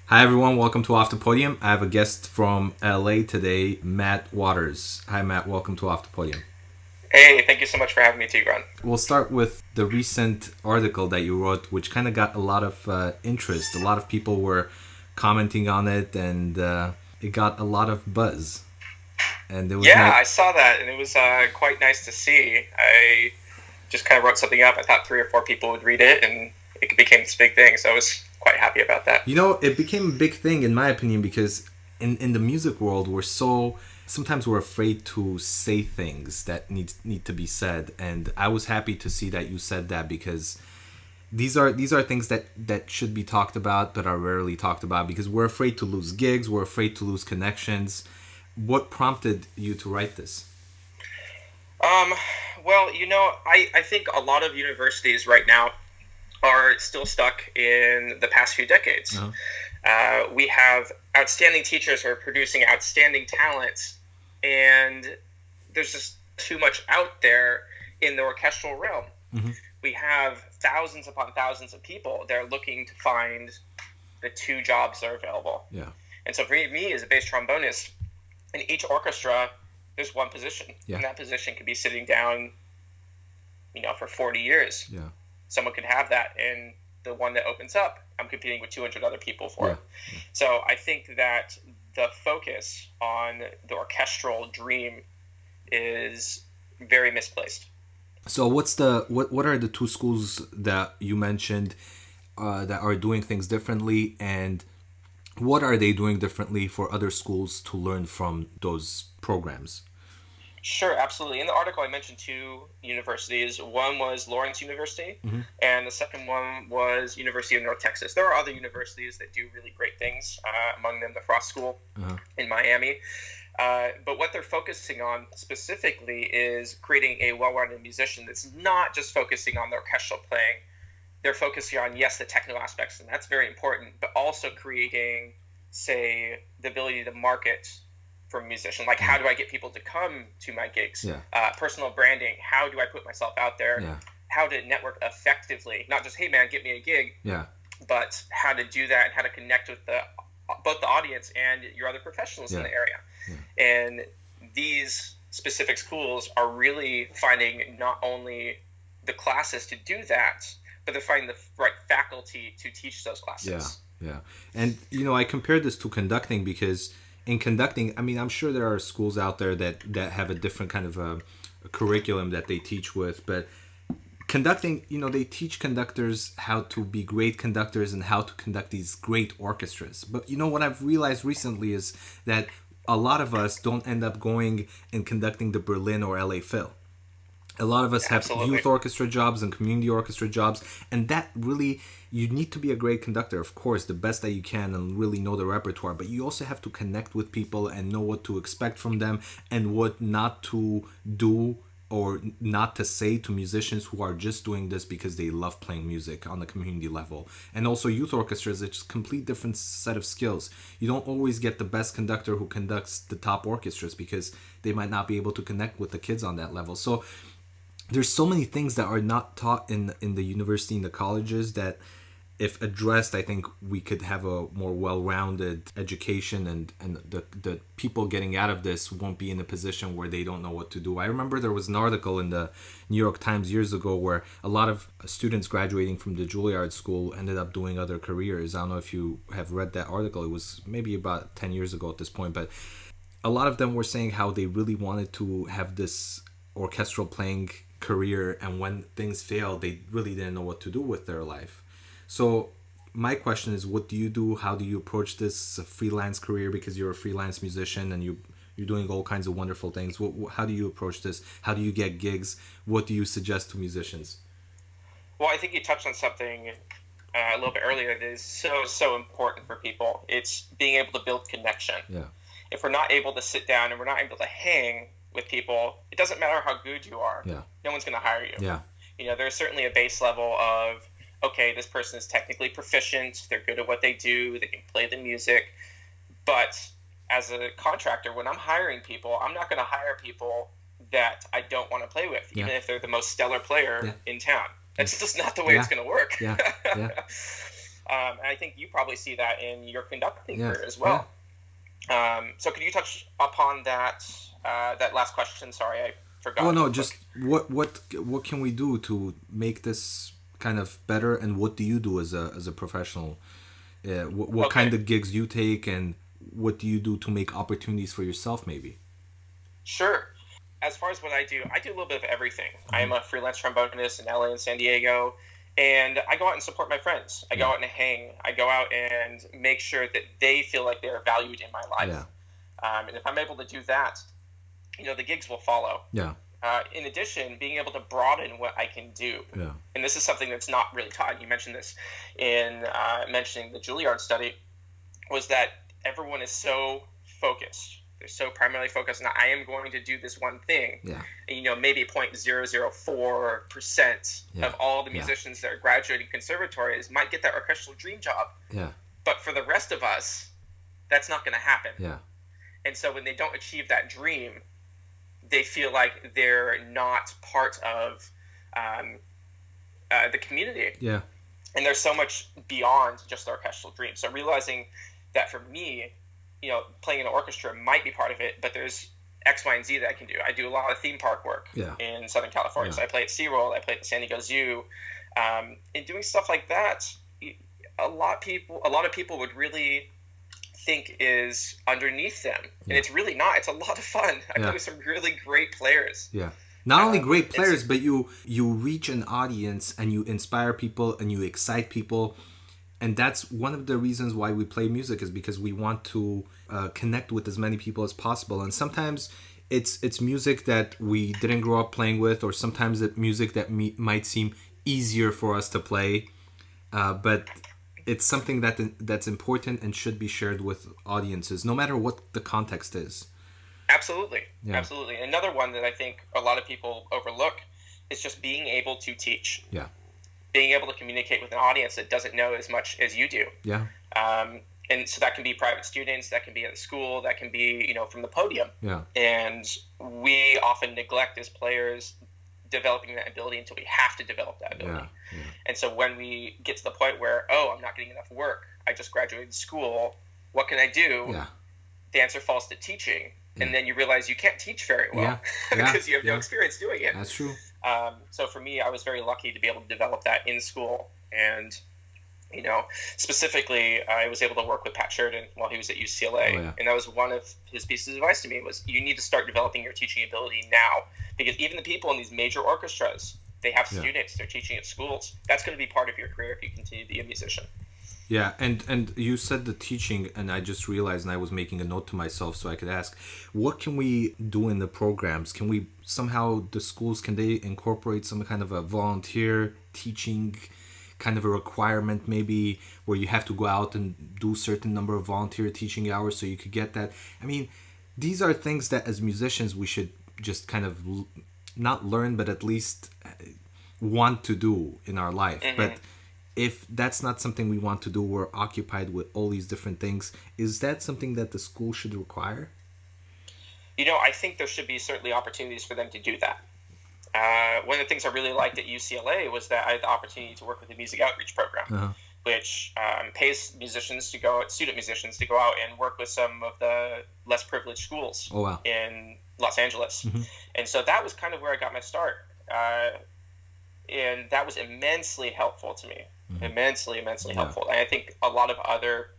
Hi everyone, welcome to Off the Podium. I have a guest from LA today, Matt Waters. Hi Matt, welcome to Off the Podium. Hey, thank you so much for having me, Tigran. We'll start with the recent article that you wrote, which kind of got a lot of interest. A lot of people were commenting on it, and it got a lot of buzz. And it was Yeah, nice. I saw that, and it was quite nice to see. I just kind of wrote something up. I thought 3 or 4 people would read it, and it became this big thing, so I was quite happy about that. You know, it became a big thing in my opinion because in the music world sometimes we're afraid to say things that need to be said, and I was happy to see that you said that because these are things that should be talked about but are rarely talked about because we're afraid to lose gigs, we're afraid to lose connections. What prompted you to write this? Um, well, I think a lot of universities right now are still stuck in the past few decades. Uh-huh. We have outstanding teachers who are producing outstanding talents, and there's just too much out there in the orchestral realm. Mm-hmm. We have thousands upon thousands of people that are looking to find the 2 jobs that are available. Yeah. And so for me as a bass trombonist, in each orchestra, there's one position. Yeah. And that position could be sitting down, for 40 years. Yeah. Someone could have that, and the one that opens up, I'm competing with 200 other people for it. Yeah. So I think that the focus on the orchestral dream is very misplaced. So what are the 2 schools that you mentioned that are doing things differently, and what are they doing differently for other schools to learn from those programs? Sure, absolutely. In the article, I mentioned 2 universities. One was Lawrence University, Mm-hmm. and the second one was University of North Texas. There are other universities that do really great things, among them the Frost School Uh-huh. in Miami. But what they're focusing on specifically is creating a well-rounded musician that's not just focusing on the orchestral playing. They're focusing on, yes, the technical aspects, and that's very important, but also creating, say, the ability to market for a musician. Like, how do I get people to come to my gigs? Yeah. Personal branding. How do I put myself out there? Yeah. How to network effectively. Not just, hey, man, get me a gig, Yeah. but how to do that and how to connect with both the audience and your other professionals in the area. Yeah. And these specific schools are really finding not only the classes to do that, but they're finding the right faculty to teach those classes. Yeah. And I compared this to conducting because in conducting, I mean, I'm sure there are schools out there that have a different kind of a curriculum that they teach with, but conducting, they teach conductors how to be great conductors and how to conduct these great orchestras. But what I've realized recently is that a lot of us don't end up going and conducting the Berlin or LA Phil. A lot of us have Absolutely. youth orchestra jobs and community orchestra jobs, and that really, you need to be a great conductor, of course, the best that you can, and really know the repertoire, but you also have to connect with people and know what to expect from them and what not to do or not to say to musicians who are just doing this because they love playing music on the community level. And also youth orchestras, it's a complete different set of skills. You don't always get the best conductor who conducts the top orchestras because they might not be able to connect with the kids on that level. So there's so many things that are not taught in the university and the colleges that if addressed, I think we could have a more well-rounded education, and the people getting out of this won't be in a position where they don't know what to do. I remember there was an article in the New York Times years ago where a lot of students graduating from the Juilliard School ended up doing other careers. I don't know if you have read that article. It was maybe about 10 years ago at this point, but a lot of them were saying how they really wanted to have this orchestral playing career, and when things failed, they really didn't know what to do with their life. So my question is, what do you do? How do you approach this freelance career? Because you're a freelance musician and you're doing all kinds of wonderful things. How do you approach this? How do you get gigs? What do you suggest to musicians? Well, I think you touched on something a little bit earlier that is so important for people. It's being able to build connection. Yeah. If we're not able to sit down and we're not able to hang with people, it doesn't matter how good you are. Yeah. No one's going to hire you. Yeah. There's certainly a base level of, okay, this person is technically proficient, they're good at what they do, they can play the music, but as a contractor, when I'm hiring people, I'm not going to hire people that I don't want to play with, even if they're the most stellar player in town. That's just not the way it's going to work. Yeah. And I think you probably see that in your conducting Yeah. career as well. So could you touch upon that that last question? Sorry, I forgot. Well, no, real just quick. what can we do to make this kind of better, and what do you do as a professional? What Okay, kind of gigs you take, and what do you do to make opportunities for yourself, maybe? sure. As far as what I do a little bit of everything. I am a freelance trombonist in LA and San Diego, and I go out and support my friends. I go Yeah. out and hang. I go out and make sure that they feel like they're valued in my life. Yeah. And if I'm able to do that, the gigs will follow. Yeah. In addition, being able to broaden what I can do. Yeah. And this is something that's not really taught. You mentioned this in mentioning the Juilliard study, was that everyone is so focused. They're so primarily focused on, I am going to do this one thing. Yeah. And, maybe 0.004% Yeah. of all the Yeah. musicians that are graduating conservatories might get that orchestral dream job. Yeah. But for the rest of us, that's not going to happen. Yeah. And so when they don't achieve that dream, they feel like they're not part of the community. Yeah. And there's so much beyond just the orchestral dream. So realizing that for me, playing in an orchestra might be part of it, but there's X, Y, and Z that I can do. I do a lot of theme park work in Southern California. Yeah. So I play at SeaWorld, I play at the San Diego Zoo. And doing stuff like that, a lot of people would really think is underneath them. And it's really not. It's a lot of fun. I play with some really great players. Yeah. Not only great players, but you reach an audience and you inspire people and you excite people. And that's one of the reasons why we play music, is because we want to connect with as many people as possible. And sometimes it's music that we didn't grow up playing with, or sometimes it's music that might seem easier for us to play. But it's something that's important and should be shared with audiences, no matter what the context is. Absolutely. Yeah. Absolutely. Another one that I think a lot of people overlook is just being able to teach. Yeah. Being able to communicate with an audience that doesn't know as much as you do. Yeah. And so that can be private students, that can be at the school, that can be, from the podium. Yeah. And we often neglect as players developing that ability until we have to develop that ability. Yeah. And so when we get to the point where, I'm not getting enough work, I just graduated school, what can I do? Yeah. The answer falls to teaching. And then you realize you can't teach very well because you have no experience doing it. That's true. So for me, I was very lucky to be able to develop that in school. And, specifically, I was able to work with Pat Sheridan while he was at UCLA. Oh, yeah. And that was one of his pieces of advice to me, was you need to start developing your teaching ability now. Because even the people in these major orchestras, they have students, they're teaching at schools. That's going to be part of your career if you continue to be a musician. Yeah, and you said the teaching, and I just realized, and I was making a note to myself so I could ask, what can we do in the programs? Can we somehow, the schools, can they incorporate some kind of a volunteer teaching kind of a requirement, maybe, where you have to go out and do a certain number of volunteer teaching hours so you could get that? I mean, these are things that as musicians we should just kind of not learn, but at least want to do in our life. Mm-hmm. But if that's not something we want to do, we're occupied with all these different things. Is that something that the school should require? I think there should be certainly opportunities for them to do that. One of the things I really liked at UCLA was that I had the opportunity to work with the music outreach program, which pays student musicians to go out and work with some of the less privileged schools in Los Angeles. Mm-hmm. And so that was kind of where I got my start. And that was immensely helpful to me. Mm-hmm. Immensely helpful. And I think a lot of other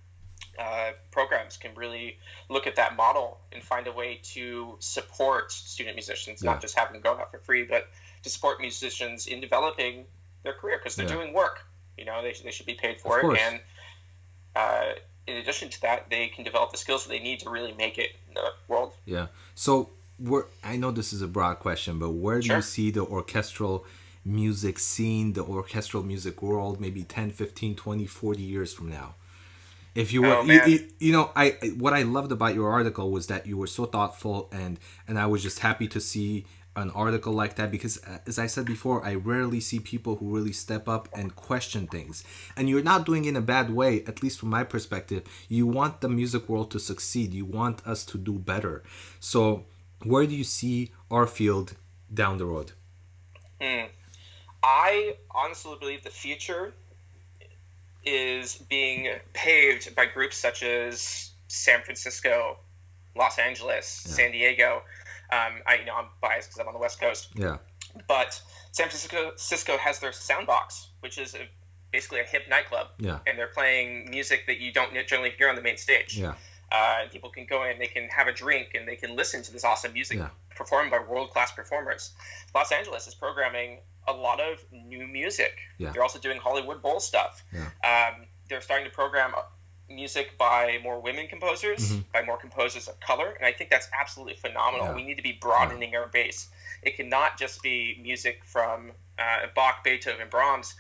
programs can really look at that model and find a way to support student musicians, not just have them go out for free, but to support musicians in developing their career, because they're doing work. They should be paid for it. And in addition to that, they can develop the skills that they need to really make it in the world. Yeah. So I know this is a broad question, but where do you see the orchestral music scene, the orchestral music world, maybe 10, 15, 20, 40 years from now? If you were, what I loved about your article was that you were so thoughtful, and I was just happy to see an article like that, because as I said before, I rarely see people who really step up and question things. And you're not doing it in a bad way, at least from my perspective. You want the music world to succeed. You want us to do better. So where do you see our field down the road? I honestly believe the future is being paved by groups such as San Francisco, Los Angeles, San Diego. I'm biased because I'm on the West Coast. Yeah. But San Francisco has their Soundbox, which is basically a hip nightclub. Yeah. And they're playing music that you don't generally hear on the main stage. Yeah. And people can go in, they can have a drink, and they can listen to this awesome music performed by world-class performers. Los Angeles is programming a lot of new music. Yeah. They're also doing Hollywood Bowl stuff. Yeah. They're starting to program music by more women composers, by more composers of color, and I think that's absolutely phenomenal. Yeah. We need to be broadening our base. It cannot just be music from Bach, Beethoven, Brahms,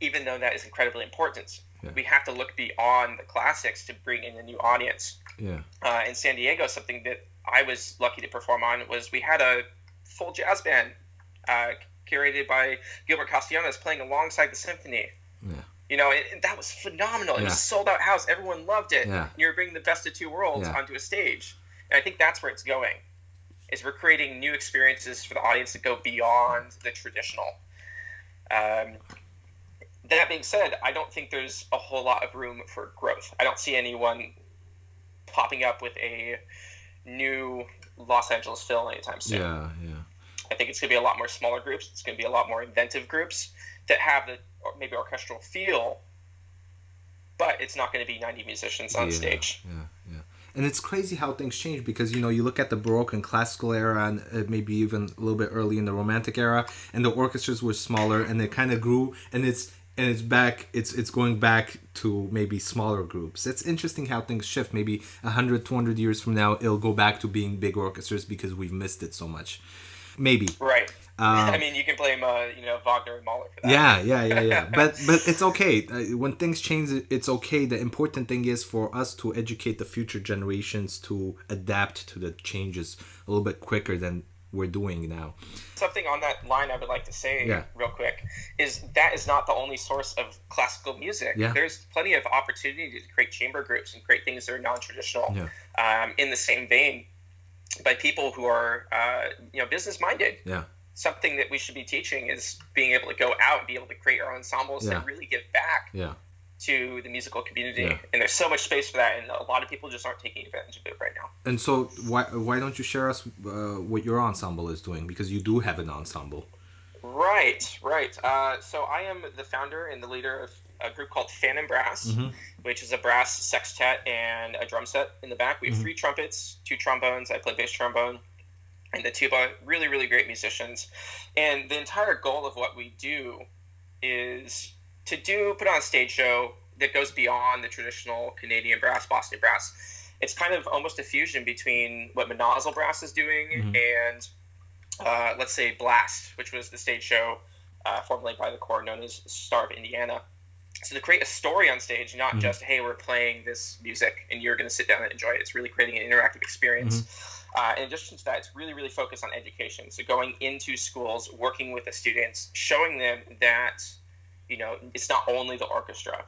even though that is incredibly important. Yeah. We have to look beyond the classics to bring in a new audience. Yeah. In San Diego, something that I was lucky to perform on was we had a full jazz band curated by Gilbert Castellanos playing alongside the symphony. Yeah. You know, that was phenomenal. It was a sold-out house. Everyone loved it. Yeah. You're bringing the best of two worlds onto a stage. And I think that's where it's going, is we're creating new experiences for the audience that go beyond the traditional. That being said, I don't think there's a whole lot of room for growth. I don't see anyone popping up with a new Los Angeles Phil anytime soon. Yeah. I think it's going to be a lot more smaller groups. It's going to be a lot more inventive groups that have the maybe orchestral feel, but it's not going to be 90 musicians on stage. Yeah. And it's crazy how things change because, you look at the Baroque and classical era and maybe even a little bit early in the Romantic era, and the orchestras were smaller and they kind of grew, and it's going back to maybe smaller groups. It's interesting how things shift. Maybe 100, 200 years from now, it'll go back to being big orchestras because we've missed it so much. Maybe. Right. I mean, you can blame, Wagner and Mahler for that. Yeah. But it's okay. When things change, it's okay. The important thing is for us to educate the future generations to adapt to the changes a little bit quicker than we're doing now. Something on that line I would like to say real quick is that is not the only source of classical music. Yeah. There's plenty of opportunity to create chamber groups and create things that are non-traditional in the same vein by people who are business-minded. Yeah. Something that we should be teaching is being able to go out and be able to create our ensembles that really give back to the musical community. Yeah. And there's so much space for that, and a lot of people just aren't taking advantage of it right now. And so why don't you share us what your ensemble is doing? Because you do have an ensemble. Right. So I am the founder and the leader of a group called Phantom Brass, which is a brass sextet and a drum set in the back. We have 3 trumpets, 2 trombones. I play bass trombone. And the tuba, really, really great musicians. And the entire goal of what we do is to put on a stage show that goes beyond the traditional Canadian brass, Boston brass. It's kind of almost a fusion between what Monozzle Brass is doing and, let's say, Blast, which was the stage show formerly by the Corps known as Star of Indiana. So to create a story on stage, not just, hey, we're playing this music and you're going to sit down and enjoy it. It's really creating an interactive experience. In addition to that, it's really, really focused on education. So going into schools, working with the students, showing them that, it's not only the orchestra.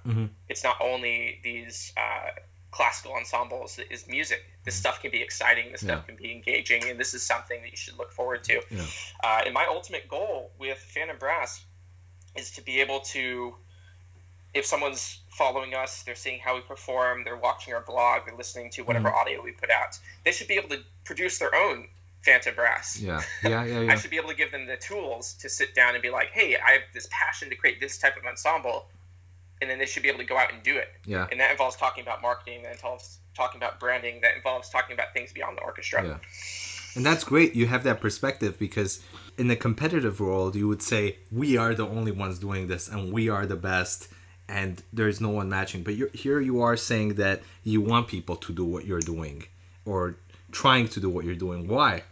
It's not only these classical ensembles. It is music. This stuff can be exciting. This stuff can be engaging. And this is something that you should look forward to. And my ultimate goal with Phantom Brass is to be able to, if someone's following us, they're seeing how we perform, they're watching our blog, they're listening to whatever audio we put out, they should be able to produce their own Phantom Brass. Yeah. I should be able to give them the tools to sit down and be like, hey, I have this passion to create this type of ensemble, and then they should be able to go out and do it. Yeah. And that involves talking about marketing, that involves talking about branding, that involves talking about things beyond the orchestra. Yeah. And that's great. You have that perspective because in the competitive world, you would say, we are the only ones doing this and we are the best and there's no one matching. But here you are saying that you want people to do what you're doing or trying to do what you're doing. Why?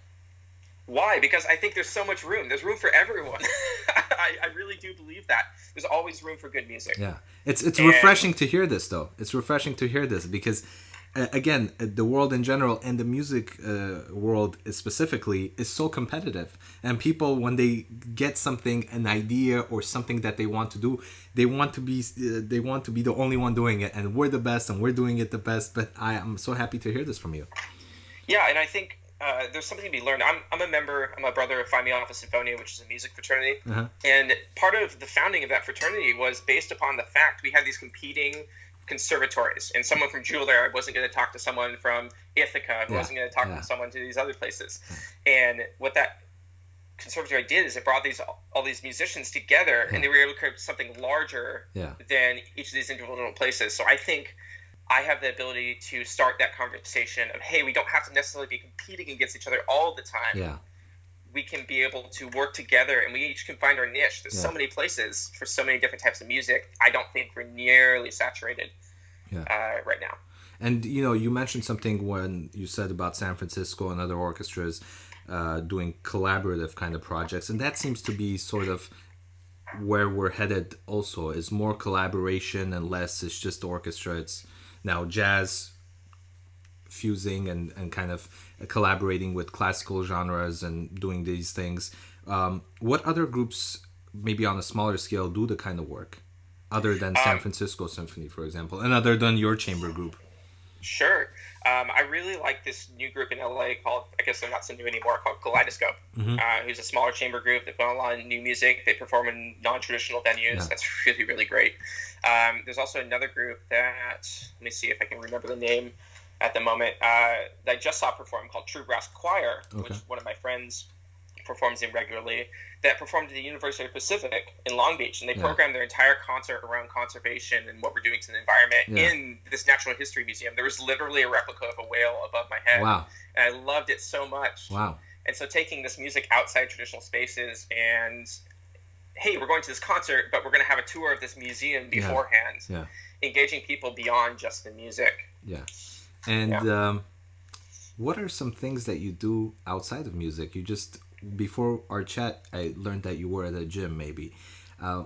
Why? Because I think there's so much room. There's room for everyone. I really do believe that. There's always room for good music. Yeah. It's refreshing to hear this, though. It's refreshing to hear this because, again, the world in general and the music world specifically is so competitive. And people, when they get something, an idea or something that they want to do, they want to be the only one doing it. And we're the best and we're doing it the best. But I am so happy to hear this from you. Yeah, and I think there's something to be learned. I'm a brother of Phi Mi Alpha Symphonia, which is a music fraternity. Uh-huh. And part of the founding of that fraternity was based upon the fact we had these competing conservatories. And someone from Juilliard wasn't going to talk to someone from Ithaca, who wasn't going to talk to someone to these other places. And what that conservatory did is it brought all these musicians together, and they were able to create something larger than each of these individual places. So I think I have the ability to start that conversation of, hey, we don't have to necessarily be competing against each other all the time. Yeah. We can be able to work together, and we each can find our niche. There's so many places for so many different types of music. I don't think we're nearly saturated right now. And, you mentioned something when you said about San Francisco and other orchestras doing collaborative kind of projects. And that seems to be sort of where we're headed also, is more collaboration and less it's just orchestra. It's now jazz fusing and kind of collaborating with classical genres and doing these things. What other groups, maybe on a smaller scale, do the kind of work other than San Francisco Symphony, for example, and other than your chamber group? Sure. I really like this new group in LA called, I guess they're not so new anymore, called Kaleidoscope, who's a smaller chamber group. They put on a lot of new music. They perform in non-traditional venues. Yeah. That's really, really great. There's also another group that, let me see if I can remember the name at the moment, that I just saw perform, called True Brass Choir, which one of my friends performs in regularly, that performed at the University of Pacific in Long Beach. And they programmed their entire concert around conservation and what we're doing to the environment in this natural history museum. There was literally a replica of a whale above my head. Wow. And I loved it so much. Wow. And so taking this music outside traditional spaces and, hey, we're going to this concert, but we're going to have a tour of this museum beforehand. Yeah. Engaging people beyond just the music. Yeah. And what are some things that you do outside of music? Before our chat, I learned that you were at a gym, maybe.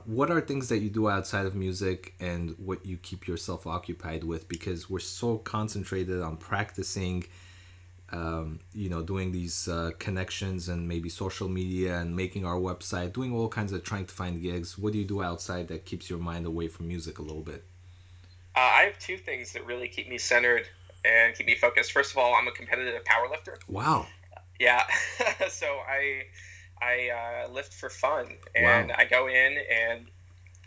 What are things that you do outside of music and what you keep yourself occupied with? Because we're so concentrated on practicing, doing these connections and maybe social media and making our website, doing all kinds of trying to find gigs. What do you do outside that keeps your mind away from music a little bit? I have two things that really keep me centered and keep me focused. First of all, I'm a competitive powerlifter. Wow. Yeah. So I lift for fun, and I go in and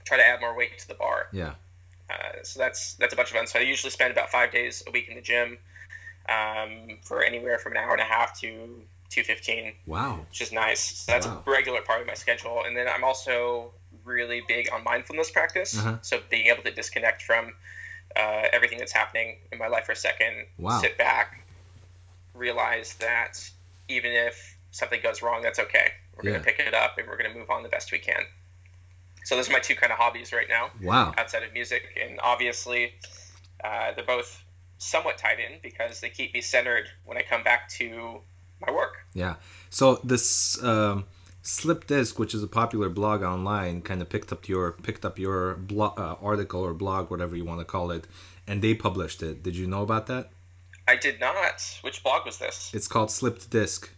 try to add more weight to the bar. Yeah. So that's a bunch of fun. So I usually spend about 5 days a week in the gym, for anywhere from an hour and a half to 2:15. Wow. Which is nice. So that's a regular part of my schedule. And then I'm also really big on mindfulness practice. So being able to disconnect from everything that's happening in my life for a second, sit back, realize that even if something goes wrong, that's okay. We're going to pick it up and we're going to move on the best we can. So those are my two kind of hobbies right now. Wow. Outside of music. And obviously, they're both somewhat tied in because they keep me centered when I come back to my work. Yeah. So this Slip Disc, which is a popular blog online, kind of picked up your blog, article or blog, whatever you want to call it, and they published it. Did you know about that? I did not. Which blog was this? It's called Slipped Disc.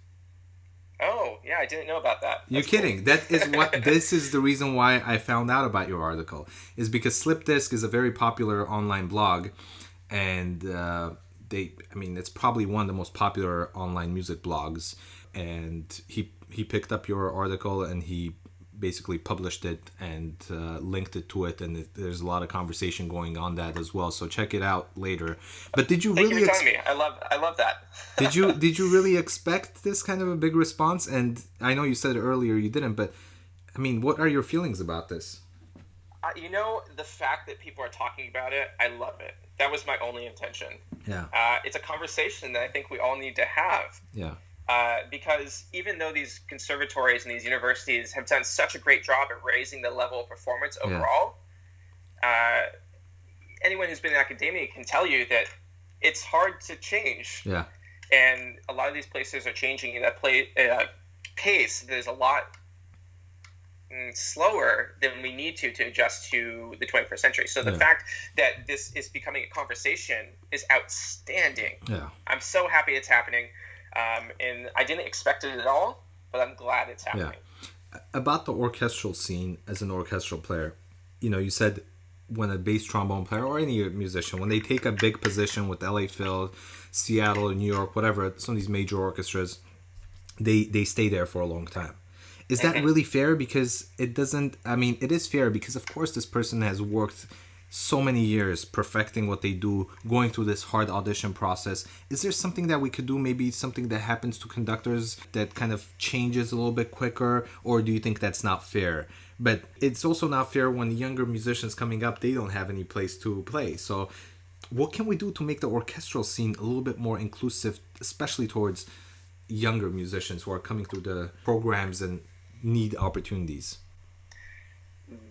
Oh, yeah, I didn't know about that. You're kidding. Cool. That is what this is the reason why I found out about your article, is because Slipped Disc is a very popular online blog, and it's probably one of the most popular online music blogs, and he picked up your article and he basically published it and linked it to it, and there's a lot of conversation going on that as well. So check it out later. But did you Thank you for telling me. I love that. Did you really expect this kind of a big response? And I know you said earlier you didn't, but I mean, what are your feelings about this? The fact that people are talking about it, I love it. That was my only intention. Yeah. It's a conversation that I think we all need to have. Yeah. Because even though these conservatories and these universities have done such a great job at raising the level of performance overall, anyone who's been in academia can tell you that it's hard to change. Yeah. And a lot of these places are changing at a pace that is a lot slower than we need to adjust to the 21st century. So the fact that this is becoming a conversation is outstanding. Yeah. I'm so happy it's happening. And I didn't expect it at all, but I'm glad it's happening. Yeah. About the orchestral scene as an orchestral player, you said when a bass trombone player or any musician, when they take a big position with LA Phil, Seattle, New York, whatever, some of these major orchestras, they stay there for a long time. Is that really fair? Because it doesn't, I mean, it is fair because, of course, this person has worked so many years perfecting what they do, going through this hard audition process. Is there something that we could do, maybe something that happens to conductors that kind of changes a little bit quicker, or do you think that's not fair? But it's also not fair when younger musicians coming up, they don't have any place to play. So what can we do to make the orchestral scene a little bit more inclusive, especially towards younger musicians who are coming through the programs and need opportunities?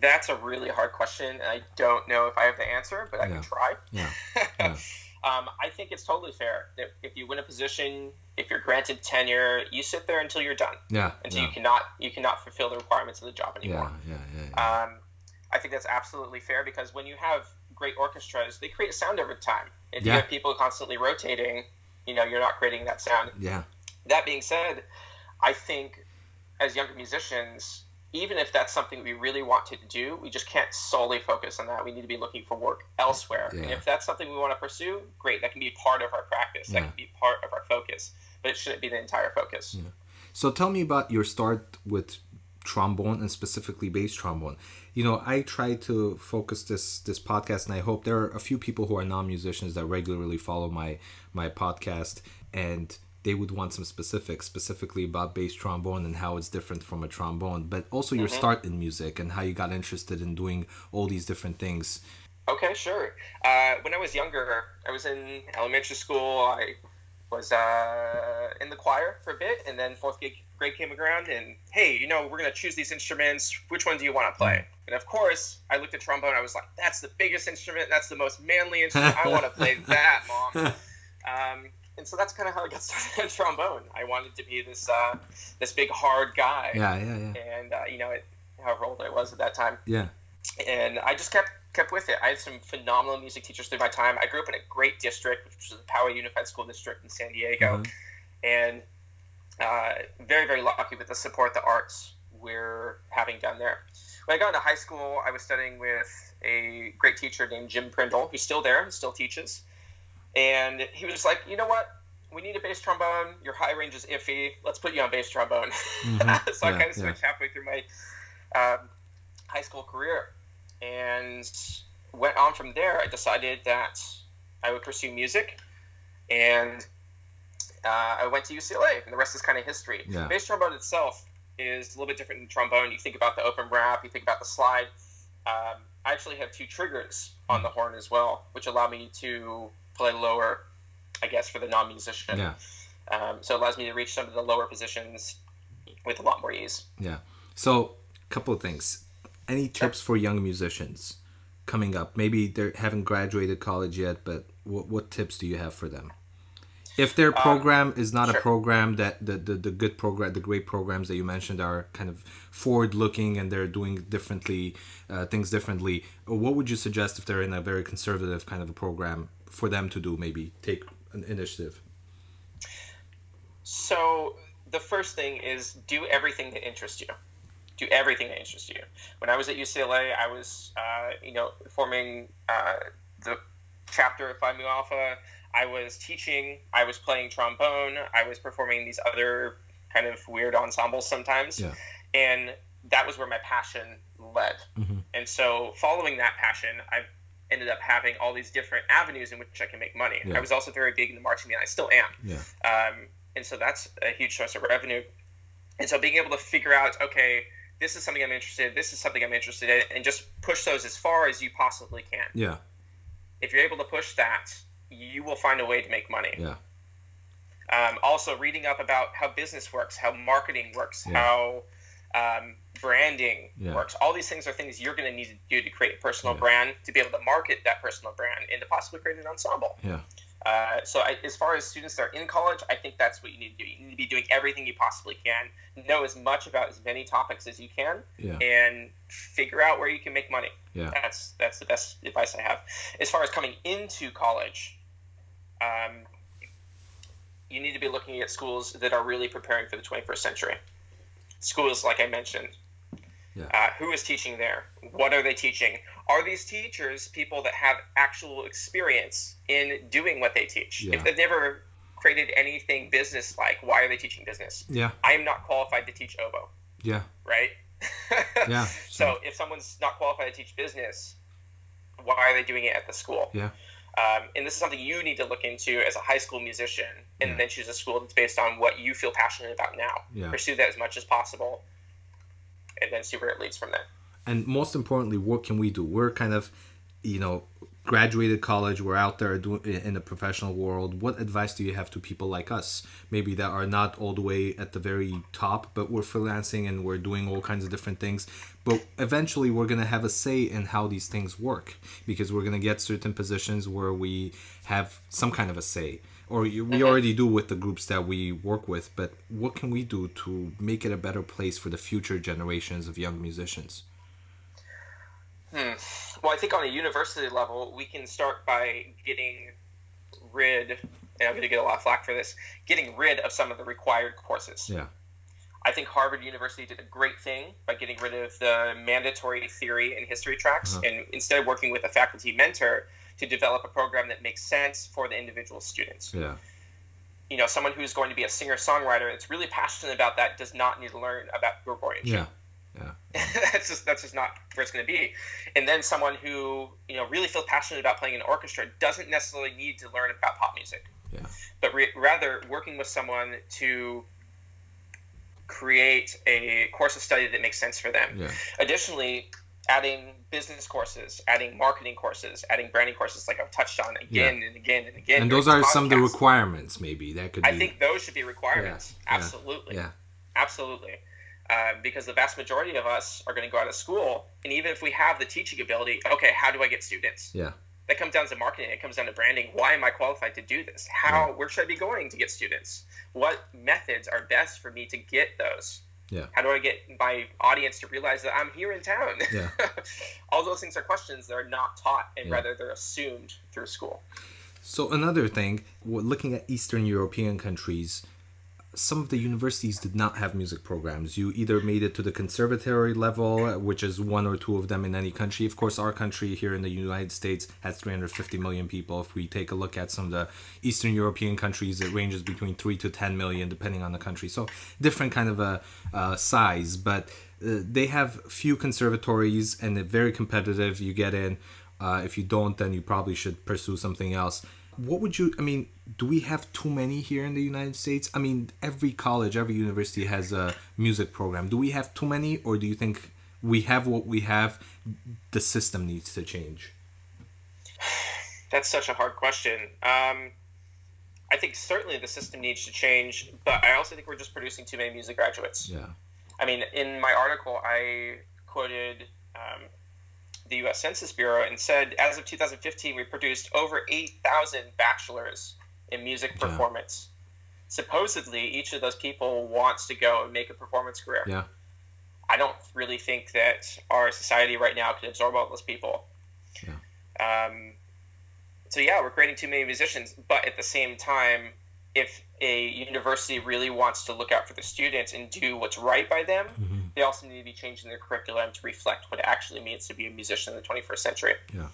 That's a really hard question. I don't know if I have the answer, but I can try. Yeah. I think it's totally fair that if you win a position, if you're granted tenure, you sit there until you're done. Until you cannot fulfill the requirements of the job anymore. I think that's absolutely fair because when you have great orchestras, they create a sound over time. If you have people constantly rotating, you're not creating that sound. That being said, I think as younger musicians, even if that's something we really want to do, we just can't solely focus on that. We need to be looking for work elsewhere. And if that's something we want to pursue, great. That can be part of our practice. That can be part of our focus. But it shouldn't be the entire focus. So tell me about your start with trombone and specifically bass trombone. I try to focus this podcast, and I hope there are a few people who are non-musicians that regularly follow my podcast, and they would want some specifics, specifically about bass trombone and how it's different from a trombone, but also your start in music and how you got interested in doing all these different things. Okay, sure. When I was younger, I was in elementary school. I was in the choir for a bit, and then fourth grade came around, and hey, we're going to choose these instruments. Which one do you want to play? And of course, I looked at trombone. I was like, that's the biggest instrument. That's the most manly instrument. I want to play that, Mom. And so that's kind of how I got started in trombone. I wanted to be this big hard guy. And however old I was at that time. And I just kept with it. I had some phenomenal music teachers through my time. I grew up in a great district, which was the Poway Unified School District in San Diego, and very, very lucky with the support the arts we're having down there. When I got into high school, I was studying with a great teacher named Jim Prindle, who's still there and still teaches. And he was just like, you know what? We need a bass trombone. Your high range is iffy. Let's put you on bass trombone. So I kind of switched halfway through my high school career. And went on from there. I decided that I would pursue music. And I went to UCLA. And the rest is kind of history. Bass trombone itself is a little bit different than trombone. You think about the open wrap. You think about the slide. I actually have 2 triggers on the horn as well, which allow me to play lower, I guess, for the non-musician. So it allows me to reach some of the lower positions with a lot more ease. So a couple of things. Any tips for young musicians coming up? Maybe they haven't graduated college yet, but what tips do you have for them? If their program is not a program that the good program, the great programs that you mentioned are kind of forward-looking and they're doing things differently, what would you suggest if they're in a very conservative kind of a program for them to do, maybe take an initiative? So the first thing is do everything that interests you. Do everything that interests you. When I was at UCLA, I was, forming the chapter of Phi Mu Alpha. I was teaching. I was playing trombone. I was performing these other kind of weird ensembles sometimes. And that was where my passion led. And so following that passion, I ended up having all these different avenues in which I can make money. I was also very big in the marching band. I still am. And so that's a huge source of revenue. And so being able to figure out, okay, this is something I'm interested in, this is something I'm interested in, and just push those as far as you possibly can. If you're able to push that, you will find a way to make money. Also, reading up about how business works, how marketing works, how branding works. All these things are things you're going to need to do to create a personal brand, to be able to market that personal brand, and to possibly create an ensemble. So as far as students that are in college, I think that's what you need to do. You need to be doing everything you possibly can, know as much about as many topics as you can, and figure out where you can make money. That's the best advice I have. As far as coming into college, you need to be looking at schools that are really preparing for the 21st century. Schools, like I mentioned, Yeah. Who is teaching there? What are they teaching? Are these teachers people that have actual experience in doing what they teach? Yeah. If they've never created anything business-like, why are they teaching business? Yeah. I am not qualified to teach oboe. Yeah. Right? Yeah. So if someone's not qualified to teach business, why are they doing it at the school? Yeah. And this is something you need to look into as a high school musician, and Yeah. then choose a school that's based on what you feel passionate about now. Yeah. Pursue that as much as possible, and then see where it leads from there. And most importantly, what can we do? We're kind of, graduated college. We're out there in the professional world. What advice do you have to people like us, maybe that are not all the way at the very top, but we're freelancing and we're doing all kinds of different things, but eventually we're going to have a say in how these things work, because we're going to get certain positions where we have some kind of a say, or we already do with the groups that we work with. But what can we do to make it a better place for the future generations of young musicians? Well, I think on a university level, we can start by getting rid, and I'm going to get a lot of flack for this, getting rid of some of the required courses. Yeah. I think Harvard University did a great thing by getting rid of the mandatory theory and history tracks, and instead working with a faculty mentor to develop a program that makes sense for the individual students. Yeah. Someone who's going to be a singer-songwriter that's really passionate about that does not need to learn about Gregorian chant. Yeah. that's just not where it's going to be. And then someone who really feels passionate about playing an orchestra doesn't necessarily need to learn about pop music. Yeah. But rather working with someone to create a course of study that makes sense for them. Yeah. Additionally, adding business courses, adding marketing courses, adding branding courses, like I've touched on again and again and again. And those are some of the requirements, maybe that could be. I think those should be requirements. Yeah. Absolutely. Yeah. Absolutely. Because the vast majority of us are going to go out of school, and even if we have the teaching ability, okay, how do I get students? Yeah. That comes down to marketing. It comes down to branding. Why am I qualified to do this? Where should I be going to get students? What methods are best for me to get those? Yeah. How do I get my audience to realize that I'm here in town? Yeah. All those things are questions that are not taught, and rather they're assumed through school. So another thing, looking at Eastern European countries, some of the universities did not have music programs. You either made it to the conservatory level, which is one or two of them in any country. Of course, our country here in the United States has 350 million people. If we take a look at some of the Eastern European countries, it ranges between 3 to 10 million, depending on the country. So different kind of a size, but they have few conservatories, and they're very competitive. You get in. If you don't, then you probably should pursue something else. Do we have too many here in the United States? Every college, every university has a music program. Do we have too many, or do you think we have what we have? The system needs to change. That's such a hard question. I think certainly the system needs to change, but I also think we're just producing too many music graduates. Yeah. In my article, I quoted the U.S. Census Bureau and said, as of 2015, we produced over 8,000 bachelors in music performance. Supposedly, each of those people wants to go and make a performance career. Yeah. I don't really think that our society right now could absorb all those people. Yeah. We're creating too many musicians, but at the same time, if a university really wants to look out for the students and do what's right by them, they also need to be changing their curriculum to reflect what it actually means to be a musician in the 21st century. Yeah.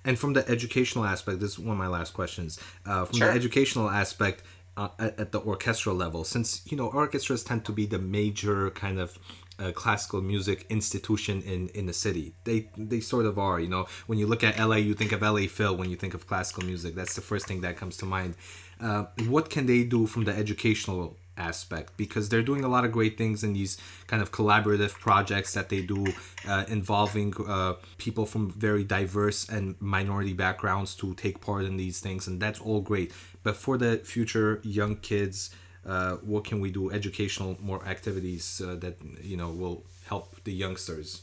And from the educational aspect, this is one of my last questions. From Sure. the educational aspect, at the orchestral level, since orchestras tend to be the major kind of classical music institution in the city. They sort of are. When you look at LA, you think of LA Phil. When you think of classical music, that's the first thing that comes to mind. What can they do from the educational aspect? Because they're doing a lot of great things in these kind of collaborative projects that they do, involving people from very diverse and minority backgrounds to take part in these things, and that's all great. But for the future young kids, what can we do? Educational more activities that will help the youngsters.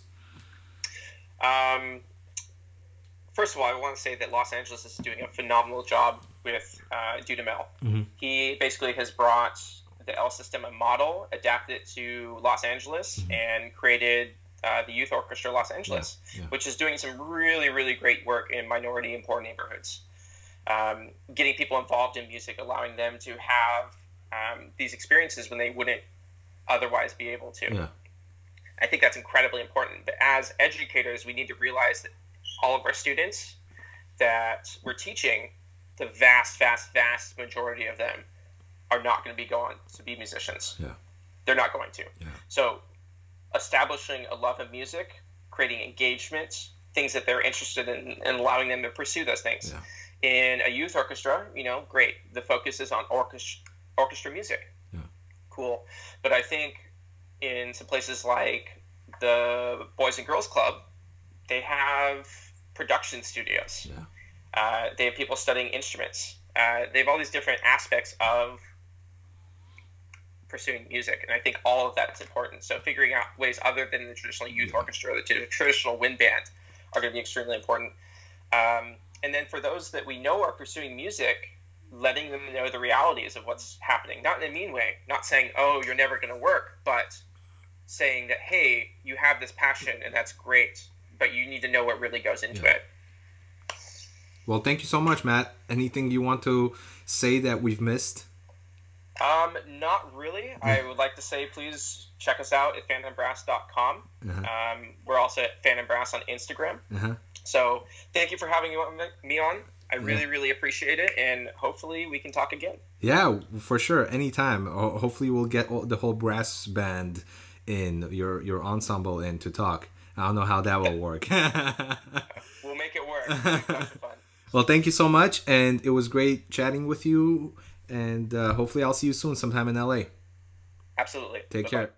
First of all, I want to say that Los Angeles is doing a phenomenal job with Dudamel. Mm-hmm. He basically has brought the L system a model, adapted it to Los Angeles, and created the Youth Orchestra Los Angeles, which is doing some really, really great work in minority and poor neighborhoods. Getting people involved in music, allowing them to have these experiences when they wouldn't otherwise be able to. Yeah. I think that's incredibly important. But as educators, we need to realize that all of our students that we're teaching, the vast majority of them are not going to be going to be musicians. Yeah. They're not going to. Yeah. So establishing a love of music, creating engagement, things that they're interested in, and allowing them to pursue those things. Yeah. In a youth orchestra, great. The focus is on orchestra music. Yeah. Cool. But I think in some places like the Boys and Girls Club, they have production studios. Yeah. They have people studying instruments. They have all these different aspects of pursuing music, and I think all of that's important. So figuring out ways other than the traditional youth orchestra, the traditional wind band, are going to be extremely important. And then for those that we know are pursuing music, letting them know the realities of what's happening, not in a mean way, not saying, oh, you're never going to work, but saying that, hey, you have this passion and that's great, but you need to know what really goes into it. Well, thank you so much, Matt. Anything you want to say that we've missed? Not really. I would like to say, please check us out at phantombrass.com. We're also at Phantom Brass on Instagram. So thank you for having me on. I really appreciate it, and hopefully we can talk again. Yeah, for sure. Anytime. Hopefully we'll get the whole brass band in, your ensemble in to talk. I don't know how that will work. We'll make it work. It'll be fun. Well, thank you so much, and it was great chatting with you, and hopefully I'll see you soon sometime in LA. Absolutely. Take care.